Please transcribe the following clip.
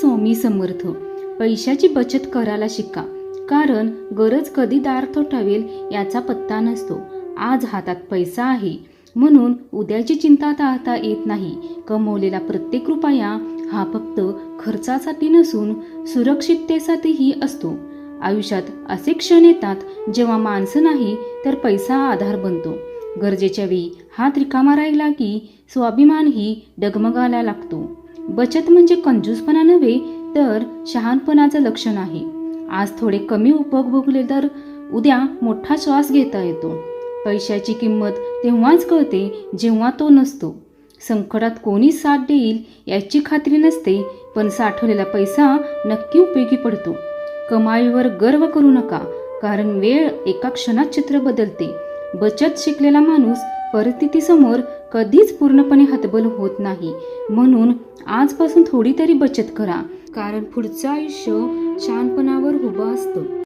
स्वामी समर्थ. पैशाची बचत करायला शिका, कारण गरज कधी दार ठोठावेल याचा पत्ता नसतो. आज हातात पैसा आहे म्हणून उद्याची चिंता टाळता येत नाही. कमवलेला प्रत्येक रुपया हा फक्त खर्चासाठी नसून सुरक्षिततेसाठीही असतो. आयुष्यात असे क्षण येतात जेव्हा माणसं नाही तर पैसा आधार बनतो. गरजेच्या वेळी हात रिकामा राहिला की स्वाभिमानही डगमगायला लागतो. बचत म्हणजे कंजूसपणा नव्हे तर शहाणपणाचं लक्षण आहे. आज थोडे कमी उपभोगले तर उद्या मोठा श्वास घेता येतो. पैशाची किंमत तेव्हाच कळते जेव्हा तो नसतो. संकटात कोणी साथ देईल याची खात्री नसते, पण साठवलेला पैसा नक्की उपयोगी पडतो. कमाईवर गर्व करू नका, कारण वेळ एका क्षणात चित्र बदलते. बचत शिकलेला माणूस परिस्थितीसमोर कधीच पूर्णपणे हतबल होत नाही. म्हणून आजपासून थोडी तरी बचत करा, कारण पुढचं आयुष्य शहाणपणावर उभं असतं.